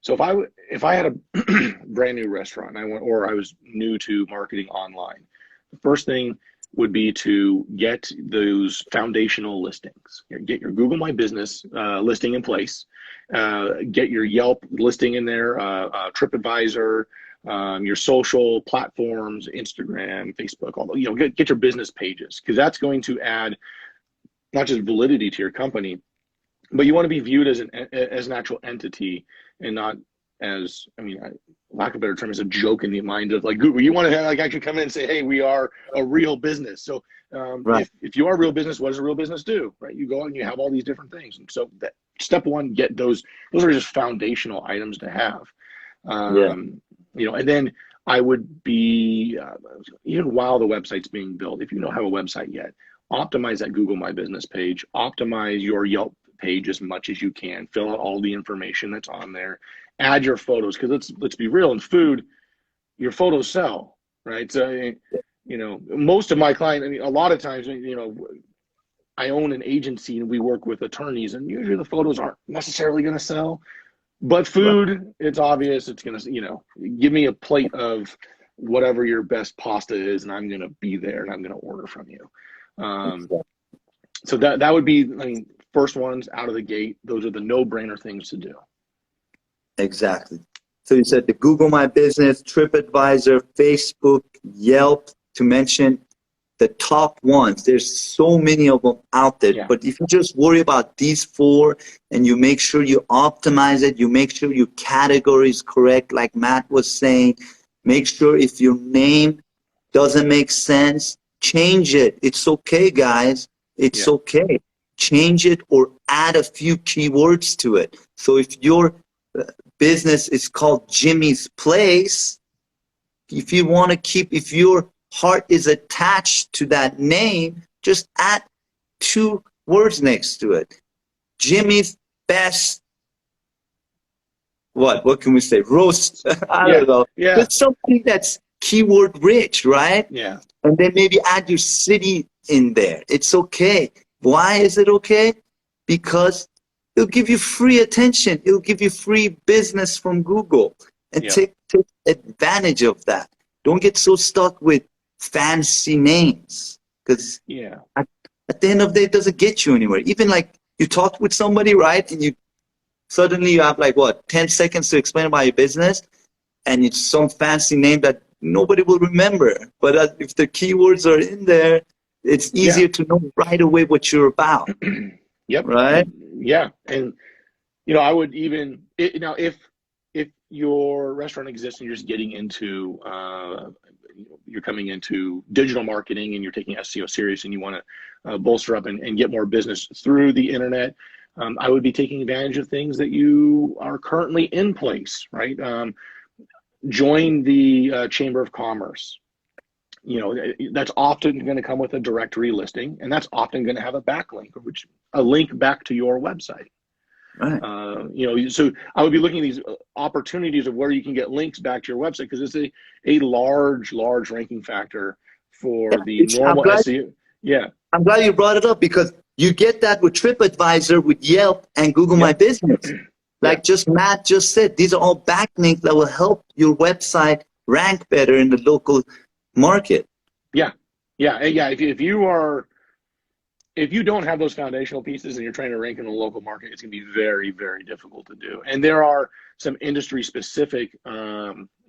So if I had a brand new restaurant and or I was new to marketing online, the first thing would be to get those foundational listings. Get your Google My Business listing in place. Get your Yelp listing in there, TripAdvisor, your social platforms, Instagram, Facebook, all get your business pages, because that's going to add not just validity to your company, but you want to be viewed as an actual entity, and not as, I mean, lack of a better term, as a joke in the mind of like Google. You want to have, like, actually come in and say, hey, we are a real business. So Right. if you are a real business, what does a real business do? Right? You go out and you have all these different things. And so that step one, get those. Those are just foundational items to have. Yeah. And then I would be, even while the website's being built, if you don't have a website yet, optimize that Google My Business page, optimize your Yelp page as much as you can, fill out all the information that's on there, add your photos, because let's be real, in food, your photos sell, right? So, most of my clients, I mean, a lot of times, I own an agency and we work with attorneys, and usually the photos aren't necessarily going to sell. But Right. food, it's obvious it's going to, give me a plate of whatever your best pasta is, and I'm going to be there and I'm going to order from you. Um, Exactly. so that would be, I mean, first ones out of the gate. Those are the no-brainer things to do. Exactly. So you said the Google My Business, TripAdvisor, Facebook, Yelp, to mention the top ones. There's so many of them out there. Yeah. But if you just worry about these four and you make sure you optimize it, you make sure your category is correct, like Matt was saying, make sure if your name doesn't make sense, change it. It's okay, guys. It's Yeah. okay. Change it or add a few keywords to it. So if your business is called Jimmy's Place, if you want to keep, if your heart is attached to that name, just add two words next to it. Jimmy's Best, what can we say? Roast. I Yeah. don't know. Yeah. Just something that's keyword rich, right? Yeah. And then maybe add your city in there. It's okay. Why is it okay? Because it'll give you free attention. It'll give you free business from Google. And Yeah. take advantage of that. Don't get so stuck with fancy names, because Yeah. at the end of the day, it doesn't get you anywhere. Even like you talk with somebody, right? And you suddenly you have like 10 seconds to explain about your business, and it's some fancy name that nobody will remember. But if the keywords are in there, it's easier to know right away what you're about. Yep. Right? Yeah. And I would even now, if your restaurant exists and you're just getting into you're coming into digital marketing and you're taking SEO serious and you want to bolster up and get more business through the internet, I would be taking advantage of things that you are currently in place, right? Join the Chamber of Commerce. That's often going to come with a directory listing, and that's often going to have a backlink, which a link back to your website. Right. So I would be looking at these opportunities of where you can get links back to your website, because it's a large ranking factor for the normal SEO. Yeah. I'm glad you brought it up, because you get that with TripAdvisor, with Yelp, and Google My Business. Like just Matt just said, these are all backlinks that will help your website rank better in the local market. Yeah. If you don't have those foundational pieces and you're trying to rank in the local market, it's going to be very, very difficult to do. And there are some industry-specific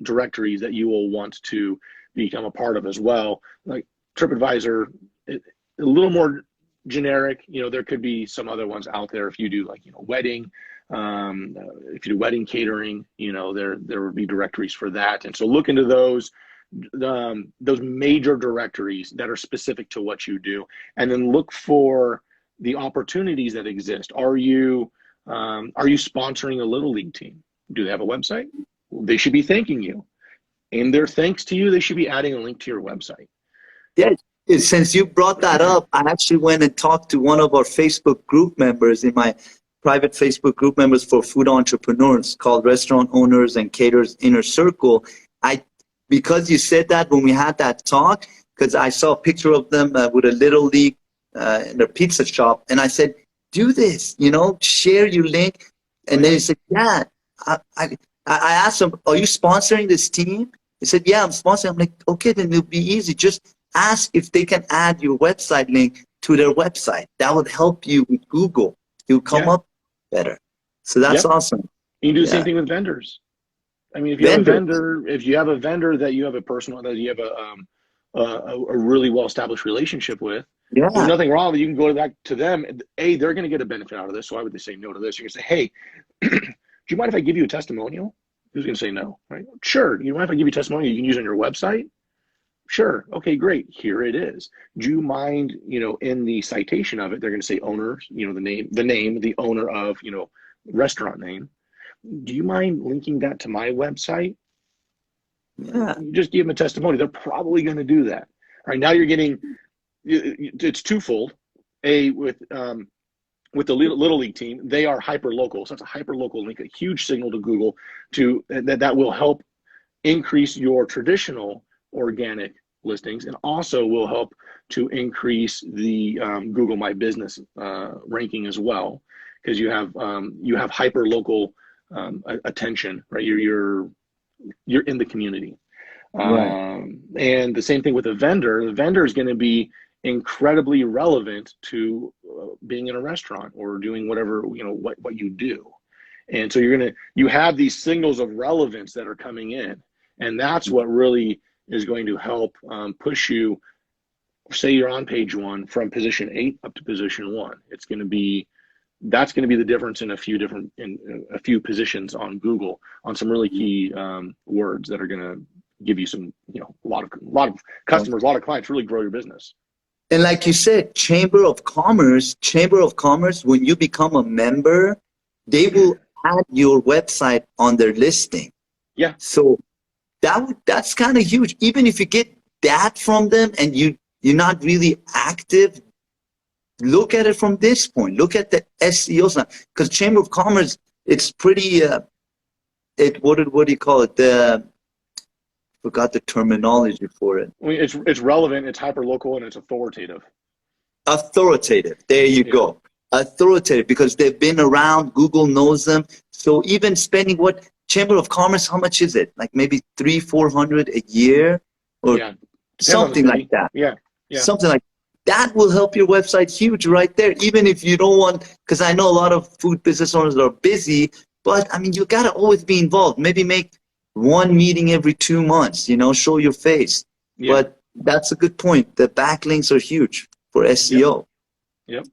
directories that you will want to become a part of as well. Like TripAdvisor, a little more generic. There could be some other ones out there. If you do wedding, if you do wedding catering, there would be directories for that. And so look into those major directories that are specific to what you do, and then look for the opportunities that exist. Are you sponsoring a little league team? Do they have a website? They should be thanking you. In their thanks to you, they should be adding a link to your website. Yeah, since you brought that up, I actually went and talked to one of our Facebook group members in my private Facebook group members for food entrepreneurs called Restaurant Owners and Caterers Inner Circle. Because you said that when we had that talk, because I saw a picture of them with a little league in their pizza shop, and I said, do this, share your link. And then he said, yeah, I asked them, are you sponsoring this team? They said, yeah, I'm sponsoring. I'm like, okay, then it'll be easy. Just ask if they can add your website link to their website. That would help you with Google. You'll come Yeah. up better. So that's Yep. awesome. You can do the same Yeah. thing with vendors. I mean, Vendors. if you have a vendor that you have a personal, that you have a really well established relationship with, there's Yeah. nothing wrong with, you can go back to them. A, they're going to get a benefit out of this. So why would they say no to this? You're going to say, hey, do you mind if I give you a testimonial? Who's going to say no? Right? Sure. You mind if I give you a testimonial you can use on your website? Sure. Okay, great. Here it is. Do you mind, in the citation of it, they're going to say owner, the owner of, restaurant name. Do you mind linking that to my website? Yeah. You just give them a testimony. They're probably going to do that. All right. Now you're getting, it's twofold. A, with the Little League team, they are hyper local. So it's a hyper local link, a huge signal to Google that will help increase your traditional organic listings, and also will help to increase the Google My Business ranking as well, because you have hyper local attention, right? You're in the community, Right. and the same thing with a vendor. The vendor is going to be incredibly relevant to being in a restaurant or doing whatever what you do, and so you have these signals of relevance that are coming in, and that's what really is going to help push you. Say you're on page 1 from position 8 up to position 1. That's going to be the difference in a few positions on Google on some really key words that are going to give you some, a lot of customers, a lot of clients, really grow your business. And like you said, Chamber of Commerce, when you become a member, they will add your website on their listing. Yeah. So that's kind of huge. Even if you get that from them and you're not really active, look at it from this point. Look at the SEO side, because Chamber of Commerce, it's pretty. What do you call it? Forgot the terminology for it. I mean, it's relevant, it's hyper local, and it's authoritative. Authoritative. There you go. Authoritative, because they've been around. Google knows them. So even spending Chamber of Commerce, how much is it? Like maybe $300-400 a year, or something like that. Yeah. Something like that will help your website huge right there. Even if you don't want, because I know a lot of food business owners are busy, but I mean, you gotta always be involved. Maybe make one meeting every 2 months. Show your face. Yeah. But that's a good point. The backlinks are huge for SEO. Yep.